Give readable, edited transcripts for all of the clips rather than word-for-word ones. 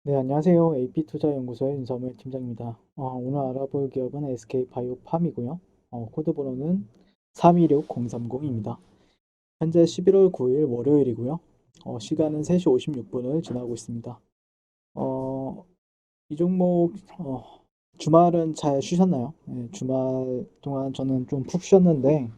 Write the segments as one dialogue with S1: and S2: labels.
S1: 네, 안녕하세요. AP투자연구소의 윤석열 팀장입니다. 오늘 알아볼 기업은 SK바이오팜이고요. 코드 번호는 326030입니다. 현재 11월 9일 월요일이고요. 시간은 3시 56분을 지나고 있습니다. 어, 이 종목, 주말은 잘 쉬셨나요? 네, 주말 동안 저는 좀 푹 쉬었는데,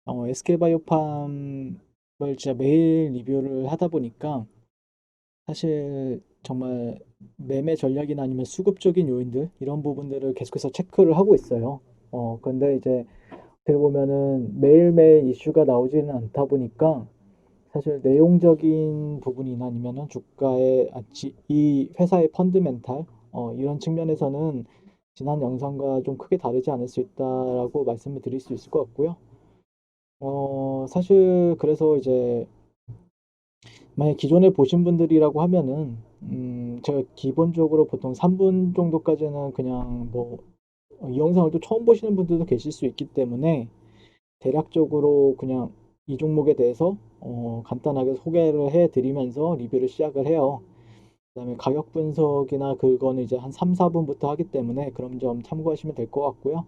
S1: SK바이오팜을 진짜 매일 리뷰를 하다 보니까 사실 정말 매매 전략이나 아니면 수급적인 요인들 이런 부분들을 계속해서 체크를 하고 있어요. 근데 이제 어떻게 보면은 매일매일 이슈가 나오지는 않다 보니까 사실 내용적인 부분이나 아니면은 주가의 이 회사의 펀드멘탈 이런 측면에서는 지난 영상과 좀 크게 다르지 않을 수 있다라고 말씀을 드릴 수 있을 것 같고요. 사실 그래서 이제 만약 기존에 보신 분들이라고 하면은 제가 기본적으로 보통 3분 정도까지는 그냥 뭐 이 영상을 또 처음 보시는 분들도 계실 수 있기 때문에 대략적으로 그냥 이 종목에 대해서 간단하게 소개를 해 드리면서 리뷰를 시작을 해요. 그다음에 가격 분석이나 그거는 이제 한 3, 4분부터 하기 때문에 그런 점 참고하시면 될 것 같고요.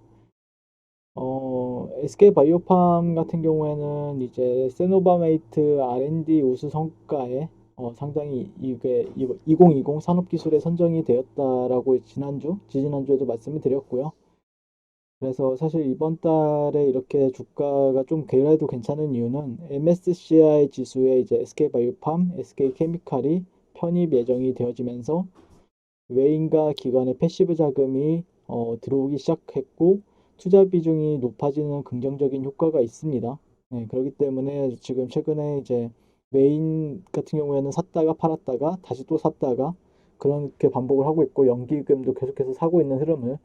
S1: SK바이오팜 같은 경우에는 이제 세노바메이트 R&D 우수 성과에 상당히 이게 2020 산업기술에 선정이 되었다라고 지지난주에도 말씀을 드렸고요. 그래서 사실 이번 달에 이렇게 주가가 좀 그래도 괜찮은 이유는 MSCI 지수에 이제 SK바이오팜, SK케미칼이 편입 예정이 되어지면서 외인과 기관의 패시브 자금이 들어오기 시작했고 투자 비중이 높아지는 긍정적인 효과가 있습니다. 네, 그렇기 때문에 지금 최근에 이제 외인 같은 경우에는 샀다가 팔았다가 다시 또 샀다가 그렇게 반복을 하고 있고 연기금도 계속해서 사고 있는 흐름을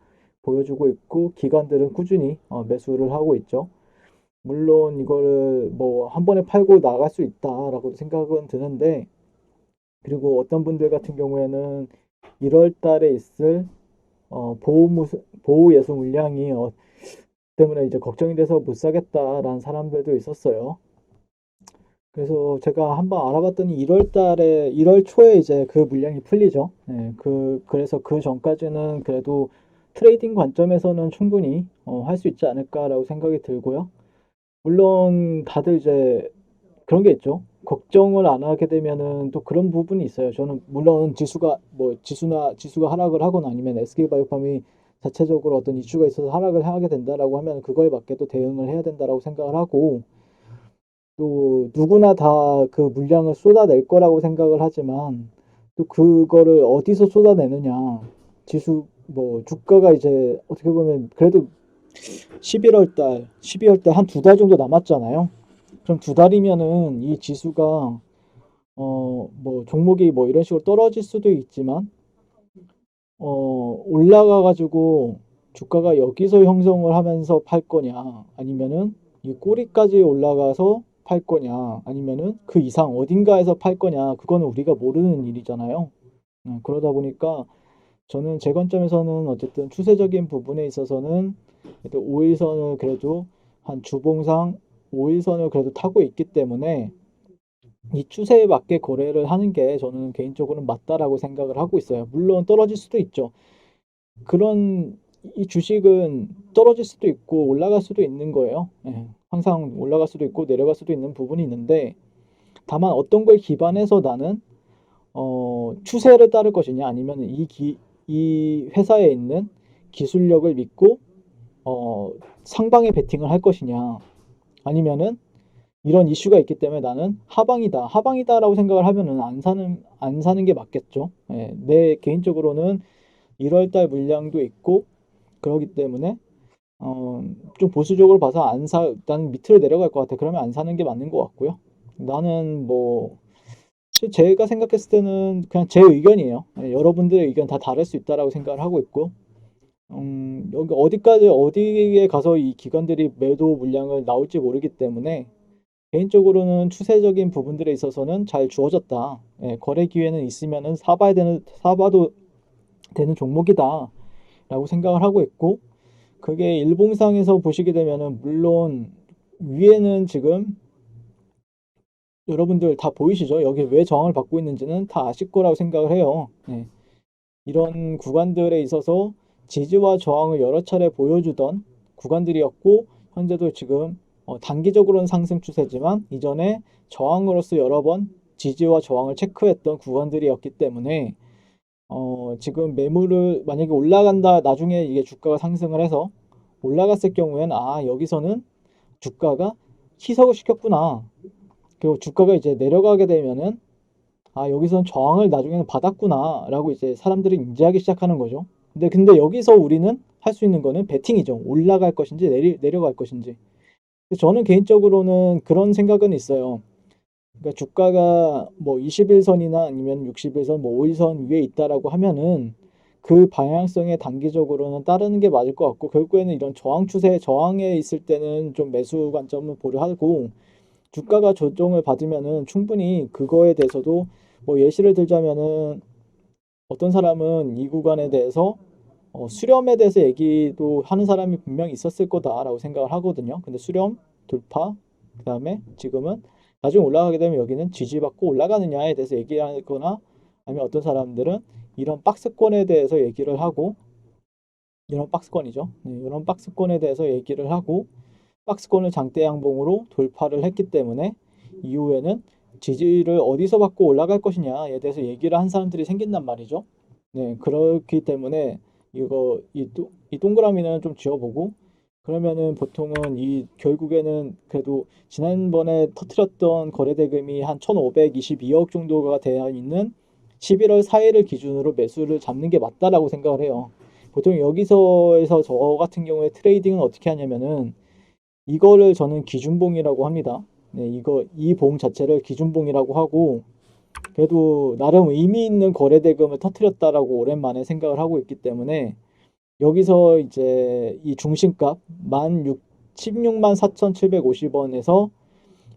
S1: 보여주고 있고 기관들은 꾸준히 매수를 하고 있죠. 물론 이거를 뭐 한 번에 팔고 나갈 수 있다라고 생각은 드는데 그리고 어떤 분들 같은 경우에는 1월 달에 있을 보호 예수 물량이 때문에 이제 걱정이 돼서 못 사겠다라는 사람들도 있었어요. 그래서 제가 한번 알아봤더니 1월 달에 1월 초에 이제 그 물량이 풀리죠. 네, 그래서 그 전까지는 그래도 트레이딩 관점에서는 충분히 할 수 있지 않을까라고 생각이 들고요. 물론 다들 이제 그런 게 있죠. 걱정을 안 하게 되면은 또 그런 부분이 있어요. 저는 물론 지수가 하락을 하거나 아니면 SK바이오팜이 자체적으로 어떤 이슈가 있어서 하락을 하게 된다라고 하면 그거에 맞게 또 대응을 해야 된다라고 생각을 하고 또 누구나 다 그 물량을 쏟아낼 거라고 생각을 하지만 또 그거를 어디서 쏟아내느냐. 주가가 이제 어떻게 보면 그래도 12월 달 한 두 달 정도 남았잖아요. 그럼 두 달이면은 이 지수가 뭐 종목이 뭐 이런 식으로 떨어질 수도 있지만 올라가 가지고 주가가 여기서 형성을 하면서 팔 거냐 아니면은 이 꼬리까지 올라가서 팔 거냐 아니면은 그 이상 어딘가에서 팔 거냐 그거는 우리가 모르는 일이잖아요. 그러다 보니까 저는 제 관점에서는 어쨌든 추세적인 부분에 있어서는 그래도 5일선을 그래도 한 주봉상 5일선을 그래도 타고 있기 때문에 이 추세에 맞게 거래를 하는 게 저는 개인적으로는 맞다라고 생각을 하고 있어요. 물론 떨어질 수도 있죠. 그런 이 주식은 떨어질 수도 있고 올라갈 수도 있는 거예요. 예, 항상 올라갈 수도 있고 내려갈 수도 있는 부분이 있는데 다만 어떤 걸 기반해서 나는 추세를 따를 것이냐 아니면 이 회사에 있는 기술력을 믿고 상방에 베팅을 할 것이냐 아니면은 이런 이슈가 있기 때문에 나는 하방이다라고 생각을 하면은 안 사는 게 맞겠죠. 예, 내 개인적으로는 1월 달 물량도 있고 그러기 때문에 어, 좀 보수적으로 봐서 난 밑으로 내려갈 것 같아. 그러면 안 사는 게 맞는 것 같고요. 나는 뭐 제가 생각했을 때는 그냥 제 의견이에요. 예, 여러분들의 의견 다 다를 수 있다라고 생각을 하고 있고 여기 어디에 가서 이 기관들이 매도 물량을 나올지 모르기 때문에 개인적으로는 추세적인 부분들에 있어서는 잘 주어졌다. 예, 거래 기회는 있으면은 사봐도 되는 종목이다. 라고 생각을 하고 있고, 그게 일봉상에서 보시게 되면은, 물론, 위에는 지금 여러분들 다 보이시죠? 여기 왜 저항을 받고 있는지는 다 아실 거라고 생각을 해요. 네. 이런 구간들에 있어서 지지와 저항을 여러 차례 보여주던 구간들이었고, 현재도 지금 단기적으로는 상승 추세지만 이전에 저항으로서 여러 번 지지와 저항을 체크했던 구간들이었기 때문에 지금 매물을 만약에 올라간다, 나중에 이게 주가가 상승을 해서 올라갔을 경우에는 여기서는 주가가 희석을 시켰구나. 그리고 주가가 이제 내려가게 되면은 여기선 저항을 나중에는 받았구나 라고 이제 사람들이 인지하기 시작하는 거죠. 근데 여기서 우리는 할 수 있는 거는 베팅이죠. 올라갈 것인지 내려갈 것인지. 저는 개인적으로는 그런 생각은 있어요. 그러니까 주가가 뭐 21선이나 아니면 60일선, 뭐 5일선 위에 있다라고 하면은 그 방향성에 단기적으로는 따르는 게 맞을 것 같고, 결국에는 이런 저항 추세, 저항에 있을 때는 좀 매수 관점을 보류하고, 주가가 조정을 받으면은 충분히 그거에 대해서도 뭐 예시를 들자면은 어떤 사람은 이 구간에 대해서 수렴에 대해서 얘기도 하는 사람이 분명히 있었을 거다라고 생각을 하거든요. 근데 수렴, 돌파, 그 다음에 지금은 나중에 올라가게 되면 여기는 지지받고 올라가느냐에 대해서 얘기하거나, 아니면 어떤 사람들은 이런 박스권에 대해서 얘기를 하고, 이런 박스권이죠. 네, 이런 박스권에 대해서 얘기를 하고, 박스권을 장대 양봉으로 돌파를 했기 때문에 이후에는 지지를 어디서 받고 올라갈 것이냐에 대해서 얘기를 한 사람들이 생긴단 말이죠. 네, 그렇기 때문에 이 동그라미는 좀 지워보고, 그러면은 보통은 결국에는 그래도 지난번에 터트렸던 거래대금이 한 1,522억 정도가 되어 있는 11월 4일을 기준으로 매수를 잡는 게 맞다라고 생각을 해요. 보통 여기서에서 저 같은 경우에 트레이딩은 어떻게 하냐면은 이거를 저는 기준봉이라고 합니다. 네, 이 봉 자체를 기준봉이라고 하고, 그래도 나름 의미 있는 거래 대금을 터뜨렸다라고 오랜만에 생각을 하고 있기 때문에 여기서 이제 이 중심값 16만 4,750원에서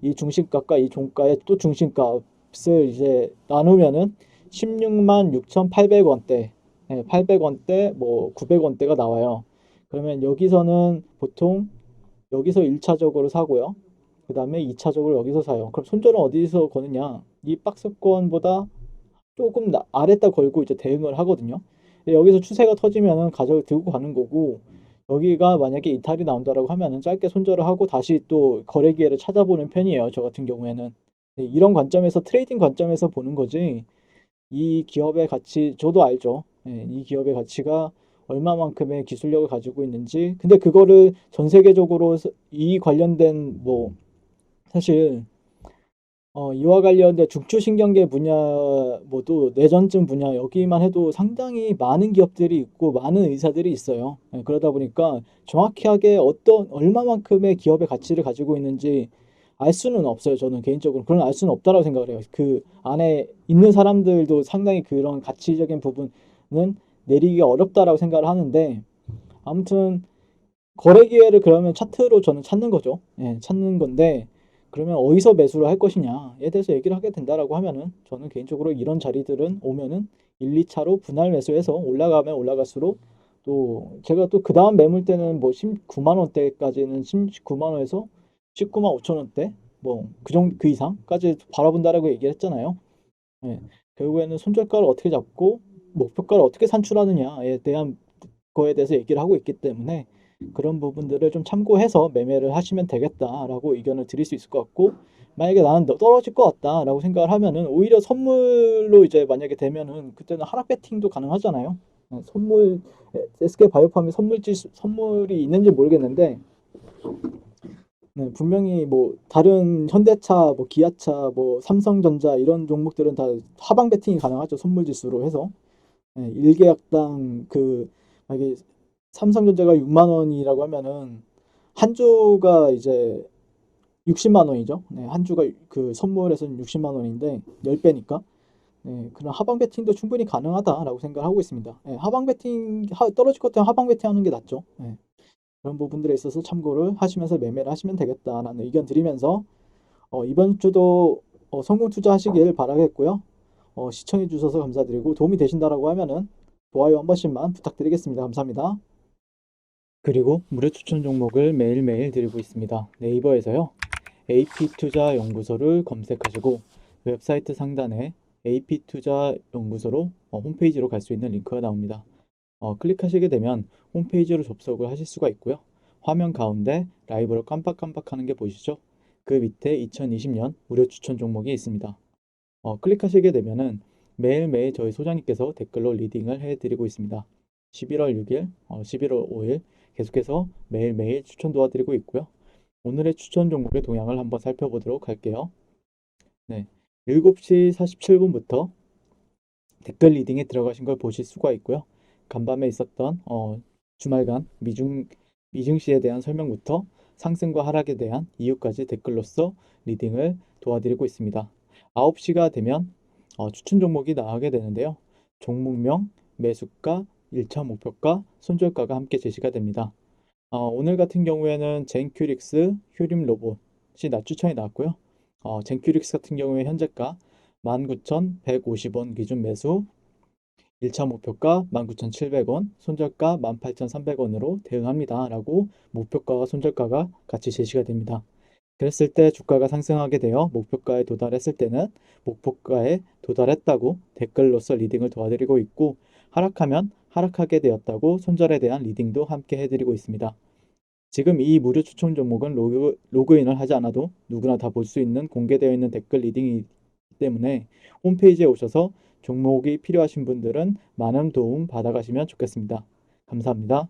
S1: 이 중심값과 이 종가의 또 중심값을 이제 나누면은 16만 6,800원대, 800원대, 뭐 900원대가 나와요. 그러면 여기서는 보통 여기서 1차적으로 사고요. 그 다음에 2차적으로 여기서 사요. 그럼 손절은 어디서 거느냐? 이 박스권보다 조금 아래다 걸고 이제 대응을 하거든요. 여기서 추세가 터지면은 가격을 들고 가는 거고, 여기가 만약에 이탈이 나온다라고 하면은 짧게 손절을 하고 다시 또 거래 기회를 찾아보는 편이에요. 저 같은 경우에는. 네, 이런 관점에서, 트레이딩 관점에서 보는 거지, 이 기업의 가치, 저도 알죠. 이 기업의 가치가 얼마만큼의 기술력을 가지고 있는지. 근데 그거를 전 세계적으로 이 관련된 뭐 사실 이와 관련된 중추신경계 분야, 뭐또 뇌전증 분야, 여기만 해도 상당히 많은 기업들이 있고 많은 의사들이 있어요. 그러다 보니까 정확하게 얼마만큼의 기업의 가치를 가지고 있는지 알 수는 없어요. 저는 개인적으로 그런 알 수는 없다라고 생각을 해요. 그 안에 있는 사람들도 상당히 그런 가치적인 부분은 내리기가 어렵다라고 생각을 하는데, 아무튼 거래 기회를 그러면 차트로 저는 찾는 거죠. 찾는 건데, 그러면 어디서 매수를 할 것이냐에 대해서 얘기를 하게 된다라고 하면은, 저는 개인적으로 이런 자리들은 오면은 1, 2차로 분할 매수해서 올라가면 올라갈수록, 또 제가 또 그 다음 매물 때는 뭐 19만 원대까지는 19만 원에서 19만 5천 원대, 뭐 그 이상까지 바라본다라고 얘기를 했잖아요. 예. 결국에는 손절가를 어떻게 잡고 목표가를 어떻게 산출하느냐에 대한 거에 대해서 얘기를 하고 있기 때문에, 그런 부분들을 좀 참고해서 매매를 하시면 되겠다라고 의견을 드릴 수 있을 것 같고, 만약에 나는 떨어질 것 같다라고 생각을 하면은 오히려 선물로 이제 만약에 되면은 그때는 하락 배팅도 가능하잖아요. 선물, SK바이오팜이 선물이 있는지 모르겠는데, 네, 분명히 뭐 다른 현대차, 뭐 기아차, 뭐 삼성전자 이런 종목들은 다 하방 배팅이 가능하죠. 선물 지수로 해서. 네, 1계약당 만약에 삼성전자가 6만 원이라고 하면은 한 주가 이제 60만 원이죠. 네, 한 주가 그 선물에서는 60만 원인데 10배니까. 네, 그런 하방 배팅도 충분히 가능하다라고 생각하고 있습니다. 네, 하방 배팅 떨어질 것 같으면 하방 배팅 하는 게 낫죠. 네, 그런 부분들에 있어서 참고를 하시면서 매매를 하시면 되겠다라는 의견 드리면서 이번 주도 성공 투자하시길 바라겠고요. 시청해 주셔서 감사드리고, 도움이 되신다라고 하면은 좋아요 한 번씩만 부탁드리겠습니다. 감사합니다. 그리고 무료 추천 종목을 매일매일 드리고 있습니다. 네이버에서요. AP투자연구소를 검색하시고 웹사이트 상단에 AP투자연구소로 홈페이지로 갈 수 있는 링크가 나옵니다. 클릭하시게 되면 홈페이지로 접속을 하실 수가 있고요. 화면 가운데 라이브로 깜빡깜빡하는 게 보이시죠? 그 밑에 2020년 무료 추천 종목이 있습니다. 클릭하시게 되면은 매일매일 저희 소장님께서 댓글로 리딩을 해드리고 있습니다. 11월 6일, 11월 5일 계속해서 매일매일 추천 도와드리고 있고요. 오늘의 추천 종목의 동향을 한번 살펴보도록 할게요. 네, 7시 47분부터 댓글 리딩에 들어가신 걸 보실 수가 있고요. 간밤에 있었던 주말간 미증시에 대한 설명부터 상승과 하락에 대한 이유까지 댓글로서 리딩을 도와드리고 있습니다. 9시가 되면 추천 종목이 나가게 되는데요. 종목명, 매수가, 1차 목표가, 손절가가 함께 제시가 됩니다. 오늘 같은 경우에는 젠큐릭스, 휴림 로봇이 추천이 나왔고요. 젠큐릭스 같은 경우에 현재가 19,150원 기준 매수, 1차 목표가 19,700원, 손절가 18,300원으로 대응합니다. 라고 목표가와 손절가가 같이 제시가 됩니다. 그랬을 때 주가가 상승하게 되어 목표가에 도달했을 때는 목표가에 도달했다고 댓글로서 리딩을 도와드리고 있고, 하락하면 하락하게 되었다고 손절에 대한 리딩도 함께 해드리고 있습니다. 지금 이 무료 추천 종목은 로그인을 하지 않아도 누구나 다 볼 수 있는 공개되어 있는 댓글 리딩이기 때문에 홈페이지에 오셔서 종목이 필요하신 분들은 많은 도움 받아가시면 좋겠습니다. 감사합니다.